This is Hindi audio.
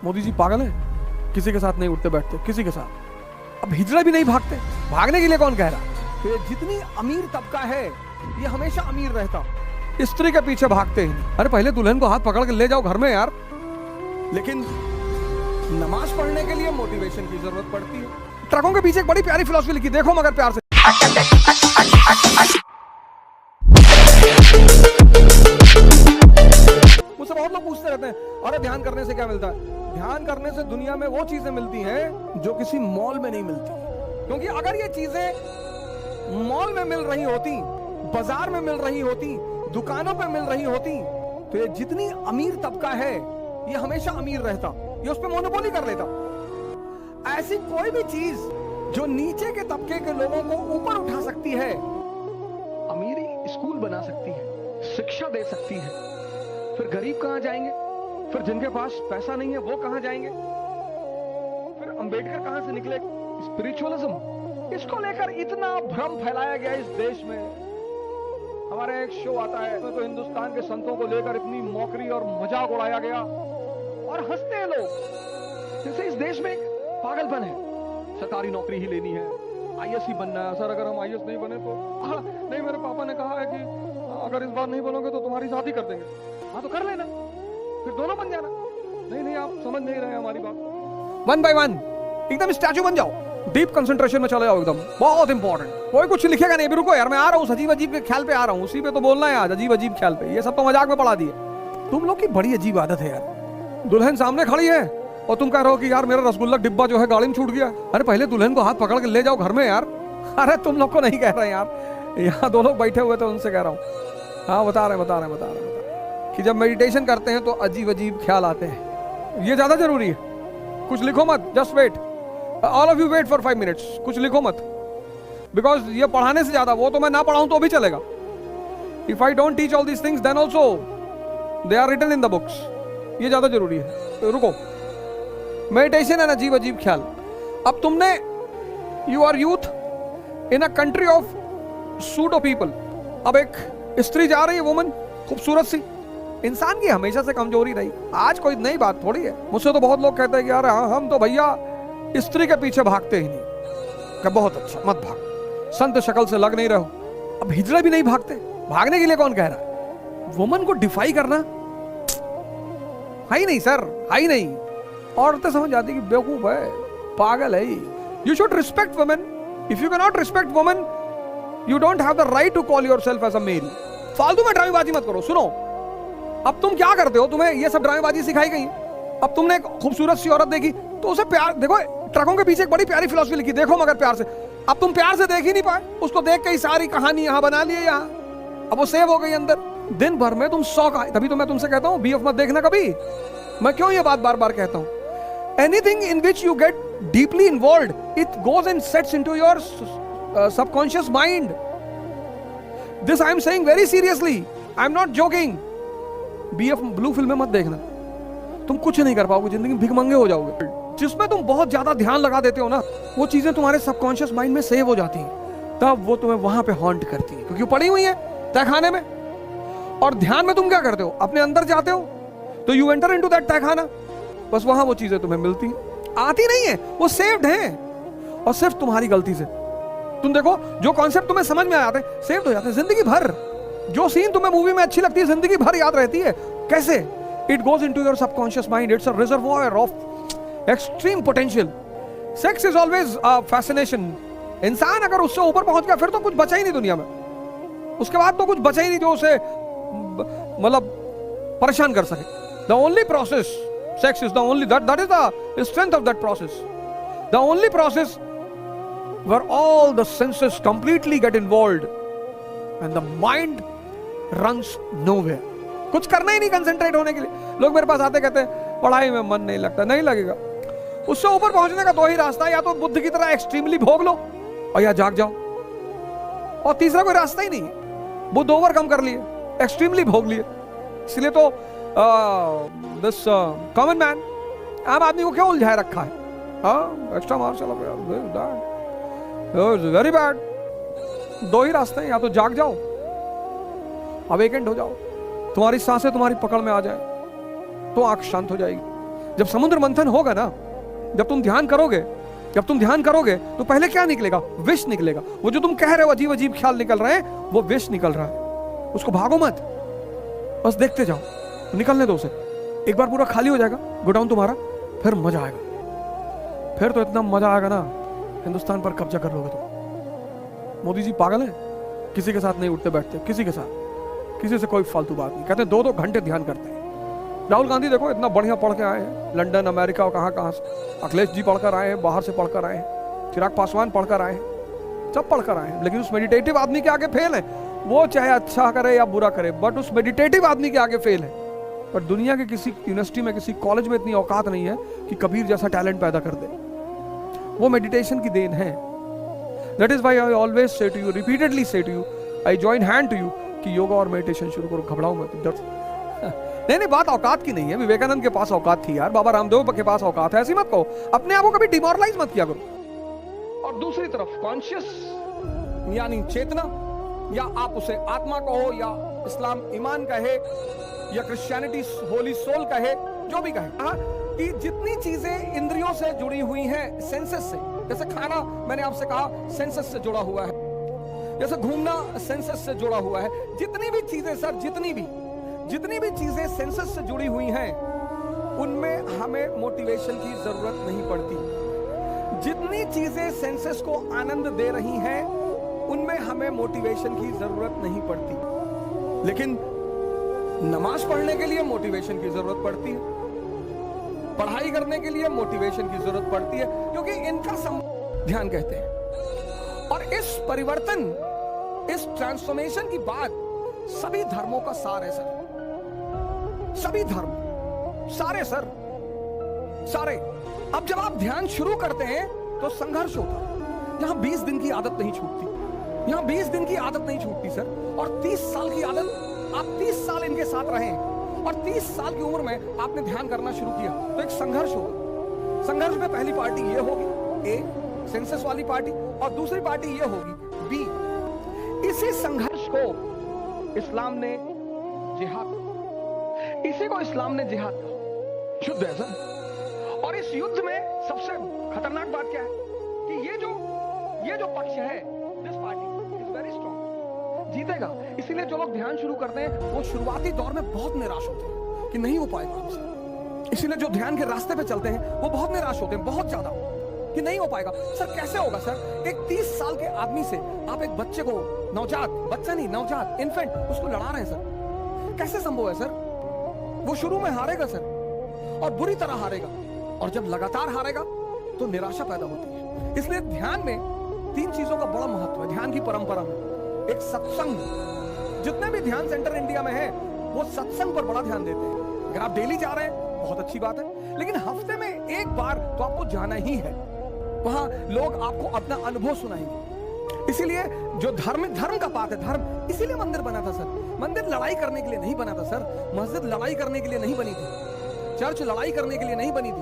मोदी जी पागल है, किसी के साथ नहीं उठते बैठते, किसी के साथ। अब हिजड़ा भी नहीं भागते, भागने के लिए कौन कह रहा? तो ये जितनी अमीर तबका है ये हमेशा अमीर रहता, स्त्री के पीछे भागते ही नहीं। अरे पहले दुल्हन को हाथ पकड़ के ले जाओ घर में यार। लेकिन नमाज पढ़ने के लिए मोटिवेशन की जरूरत पड़ती है। ट्रकों के पीछे एक बड़ी प्यारी फिलॉसफी लिखी, देखो मगर प्यार से। मुझसे बहुत लोग पूछते रहते हैं, अरे ध्यान करने से क्या मिलता है? ध्यान करने से दुनिया में वो चीजें मिलती हैं जो किसी मॉल में नहीं मिलती। क्योंकि अगर ये चीजें मॉल में मिल रही होती, बाजार में मिल रही होती, दुकानों पे मिल रही होती, तो ये जितनी अमीर तबका है ये हमेशा अमीर रहता, ये उस पे मोनोपोली कर लेता। ऐसी कोई भी चीज जो नीचे के तबके के लोगों को ऊपर उठा सकती है, अमीरी स्कूल बना सकती है, शिक्षा दे सकती है, फिर गरीब कहां जाएंगे? फिर जिनके पास पैसा नहीं है वो कहां जाएंगे? फिर अंबेडकर कहां से निकले? स्पिरिचुअलिज्म, इसको लेकर इतना भ्रम फैलाया गया इस देश में। हमारे एक शो आता है तो हिंदुस्तान के संतों को लेकर इतनी मौकरी और मजाक उड़ाया गया और हंसते हैं लोग। जैसे इस देश में पागलपन है, सरकारी नौकरी ही लेनी है, आईएएस ही बनना है। सर अगर हम आईएएस नहीं बने तो नहीं, मेरे पापा ने कहा है कि अगर इस बार नहीं बनोगे तो तुम्हारी शादी कर देंगे। हाँ तो कर लेना, फिर दोनों बन जाना। नहीं आप समझ नहीं रहे हमारी बात। वन बाय वन एकदम स्टैचू बन जाओ, डीप कंसंट्रेशन में चले जाओ एकदम, बहुत इंपॉर्टेंट। कोई कुछ लिखेगा नहीं, रुको यार मैं आ रहा हूँ, अजीब अजीब के ख्याल पे आ रहा हूँ, उसी पे तो बोलना है आज, अजीब अजीब ख्याल पे। ये सब तो मजाक में पढ़ा दिए। तुम लोग की बड़ी अजीब आदत है यार, दुल्हन सामने खड़ी है और तुम कह रहे हो कि यार मेरा रसगुल्ला डिब्बा जो है गाड़ी में छूट गया। अरे पहले दुल्हन को हाथ पकड़ के ले जाओ घर में यार। अरे तुम लोग को नहीं कह रहे यार, यहाँ दो लोग बैठे हुए थे उनसे कह रहा हूँ। हाँ बता रहे कि जब मेडिटेशन करते हैं तो अजीब अजीब ख्याल आते हैं। ये ज्यादा जरूरी है, कुछ लिखो मत, just wait, all of you wait for 5 minutes, कुछ लिखो मत, बिकॉज ये पढ़ाने से ज्यादा, वो तो मैं ना पढ़ाऊं तो भी चलेगा। If I don't teach all these things then also they are written in the books. ये ज्यादा जरूरी है। तो रुको, मेडिटेशन एंड अजीब अजीब ख्याल। अब तुमने, you are youth in a country of pseudo people. अब एक स्त्री जा रही है, वुमन, खूबसूरत सी। इंसान की हमेशा से कमजोरी रही, आज कोई नई बात थोड़ी है। मुझसे तो बहुत लोग कहते हैं कि यार हम तो भैया स्त्री के पीछे भागते ही नहीं। क्या बहुत अच्छा, मत भाग, संत शक्ल से लग नहीं रहो। अब हिजड़ा भी नहीं भागते, भागने के लिए कौन कह रहा है? वुमन को डिफाई करना है ही नहीं सर, है ही नहीं। औरतें समझ जाती कि बेवकूफ है, पागल है। You should respect women. If you can not respect women, you don't have the right to call yourself as a male. फालतू में ड्रामेबाजी मत करो। सुनो, अब तुम क्या करते हो, तुम्हें ये सब ड्रामेबाजी सिखाई गई। अब तुमने एक खूबसूरत सी औरत देखी तो उसे प्यार, देखो ट्रकों के पीछे एक बड़ी प्यारी फिलॉसफी लिखी, देखो मगर प्यार से। अब तुम प्यार से देख ही नहीं पाए, उसको देख के ही सारी कहानी यहाँ बना ली है यहाँ। अब वो सेव हो गई अंदर। दिन भर में तुम 100 का, तभी तो मैं तुमसे कहता हूँ बीएफ मत देखना कभी। मैं क्यों ये बात बार बार कहता हूँ? Anything in which you get deeply involved, it goes and sets into your subconscious mind. This I am saying very seriously, I am not joking. BF blue फिल्में मत देखना, तुम कुछ नहीं कर पाओगे जिंदगी में, भिखमंगे हो जाओगे। जिसमें तुम बहुत ज्यादा ध्यान लगा देते हो ना, वो चीजें तुम्हारे सबकॉन्शियस माइंड में सेव हो जाती हैं, तब वो तुम्हें वहां पे हॉन्ट करती है, क्योंकि पड़ी हुई है तहखाने में। और ध्यान में तुम क्या करते हो, अपने अंदर जाते हो, तो यू एंटर इनटू दैट तहखाना, बस वहां वो चीजें तुम्हें मिलती हैं। आती नहीं है, वो सेव्ड है, और सिर्फ तुम्हारी गलती से। तुम देखो, जो कॉन्सेप्ट तुम्हें समझ में आ जाते हैं, सेव्ड हो जाते हैं जिंदगी भर। जो सीन तुम्हें मूवी में अच्छी लगती है, जिंदगी भर याद रहती है। कैसे? It goes into your subconscious mind, it's a reservoir of extreme potential. Sex is always a fascination. इंसान अगर उससे ऊपर पहुंच गया, फिर तो कुछ बचा ही नहीं दुनिया में, उसके बाद तो कुछ बचा ही नहीं जो उसे मतलब परेशान कर सके। The only process, sex is the only, that is the strength of that process, the only process where all the senses completely get involved and the mind runs nowhere. कुछ करना ही नहीं कंसंट्रेट होने के लिए। लोग मेरे पास आते कहते हैं पढ़ाई में मन नहीं लगता। नहीं लगेगा। उससे ऊपर पहुंचने का दो ही रास्ता है, या तो बुद्ध की तरह एक्सट्रीमली भोग लो और या जाग जाओ, और तीसरा कोई रास्ता ही नहीं है। बुद्ध ओवरकम कर लिए, एक्सट्रीमली भोग लिए। इसलिए तो दिस कॉमन मैन, आम आदमी को क्यों उलझाए रखा है? Extra marital very bad. दो ही रास्ते हैं, या तो जाग जाओ, अवेकेंड हो जाओ, तुम्हारी सांसें तुम्हारी पकड़ में आ जाए तो आंख शांत हो जाएगी, जब समुद्र मंथन होगा ना, जब तुम ध्यान करोगे तो पहले क्या निकलेगा? विष निकलेगा। वो जो तुम कह रहे हो अजीब अजीब ख्याल निकल रहे हैं, वो विष निकल रहा है। उसको भागो मत, बस देखते जाओ, निकलने दो उसे। एक बार पूरा खाली हो जाएगा गोडाउन तुम्हारा, फिर मजा आएगा। फिर तो इतना मजा आएगा ना, हिंदुस्तान पर कब्जा कर लोगे तुम। मोदी जी पागल है, किसी के साथ नहीं उठते बैठते, किसी के साथ, किसी से कोई फालतू बात नहीं। कहते हैं 2-2 घंटे ध्यान करते हैं। राहुल गांधी देखो इतना बढ़िया पढ़ के आए हैं, लंदन, अमेरिका और कहां से। अखिलेश जी पढ़कर आए हैं, बाहर से पढ़कर आए हैं। चिराग पासवान पढ़कर आए हैं, सब पढ़कर आए हैं। लेकिन उस मेडिटेटिव आदमी के आगे फेल है। वो चाहे अच्छा करे या बुरा करे, बट उस मेडिटेटिव आदमी के आगे फेल है। पर दुनिया के किसी यूनिवर्सिटी में, किसी कॉलेज में इतनी औकात नहीं है कि कबीर जैसा टैलेंट पैदा कर दे। वो मेडिटेशन की देन है। That is why I always say to you, repeatedly say to you, I join hand to you कि योगा और मेडिटेशन शुरू करो। घबराओ मत इधर। नहीं, बात औकात की नहीं है। विवेकानंद के पास औकात थी यार, बाबा रामदेव के पास औकात है। ऐसी मत कहो, अपने आप को कभी डिमोरलाइज मत किया करो। और दूसरी तरफ कॉन्शियस यानी चेतना, या आप उसे आत्मा कहो, या इस्लाम ईमान कहे, या क्रिश्चियनिटी होली सोल कहे, जो भी कहे, कि जितनी चीजें इंद्रियों से जुड़ी हुई हैं, सेंसेस से, जैसे खाना मैंने आपसे कहा सेंसेस से जुड़ा हुआ है, जैसे घूमना सेंसेस से जुड़ा हुआ है। जितनी भी चीजें सर, जितनी भी चीजें सेंसेस से जुड़ी हुई हैं, उनमें हमें मोटिवेशन की जरूरत नहीं पड़ती। जितनी चीजें सेंसेस को आनंद दे रही हैं, उनमें हमें मोटिवेशन की जरूरत नहीं पड़ती। लेकिन नमाज पढ़ने के लिए मोटिवेशन की जरूरत पड़ती है, पढ़ाई करने के लिए मोटिवेशन की जरूरत पड़ती है, क्योंकि इनका ध्यान कहते हैं। और इस परिवर्तन, इस ट्रांसफॉर्मेशन की बात सभी धर्मों का सार है सर। सभी धर्म, सारे सर, सारे। अब जब आप ध्यान शुरू करते हैं तो संघर्ष होता है। यहां 20 दिन की आदत नहीं छूटती, यहां 20 दिन की आदत नहीं छूटती सर। और 30 साल की आदत, आप 30 साल इनके साथ रहे, और 30 साल की उम्र में आपने ध्यान करना शुरू किया, तो एक संघर्ष होगा। संघर्ष में पहली पार्टी ये होगी, ए, सेंसस वाली पार्टी, और दूसरी पार्टी ये होगी, बी। इसी संघर्ष को इस्लाम ने जिहाद, इसी को इस्लाम ने जिहाद कहा, युद्ध है सर। और इस युद्ध में सबसे खतरनाक बात क्या है कि ये जो पक्ष है, this party is very strong, जीतेगा। इसीलिए जो लोग ध्यान शुरू करते हैं वो शुरुआती दौर में बहुत निराश होते हैं कि नहीं हो पाएगा हमसे। इसीलिए जो ध्यान के रास्ते पे चलते हैं वो बहुत निराश होते हैं, बहुत ज्यादा, कि नहीं हो पाएगा। सर कैसे होगा सर? एक 30 साल के आदमी से आप एक बच्चे को, नवजात, बच्चा नहीं, नवजात, इन्फेंट, उसको लड़ा रहे हैं सर, कैसे संभव है सर? वो शुरू में हारेगा सर, और बुरी तरह हारेगा, और जब लगातार हारेगा तो निराशा पैदा होती है। इसलिए ध्यान में 3 चीजों का बड़ा महत्व है। ध्यान की परंपरा में एक सत्संग, जितने भी ध्यान सेंटर इंडिया में है वो सत्संग पर बड़ा ध्यान देते हैं। अगर आप डेली जा रहे हैं बहुत अच्छी बात है, लेकिन हफ्ते में एक बार तो आपको जाना ही है। वहां लोग आपको अपना अनुभव सुनाएंगे। इसीलिए जो धर्म का पाठ है, धर्म, इसीलिए मंदिर बना था सर। मंदिर लड़ाई करने के लिए नहीं बना था सर, मस्जिद लड़ाई करने के लिए नहीं बनी थी, चर्च लड़ाई करने के लिए नहीं बनी थी,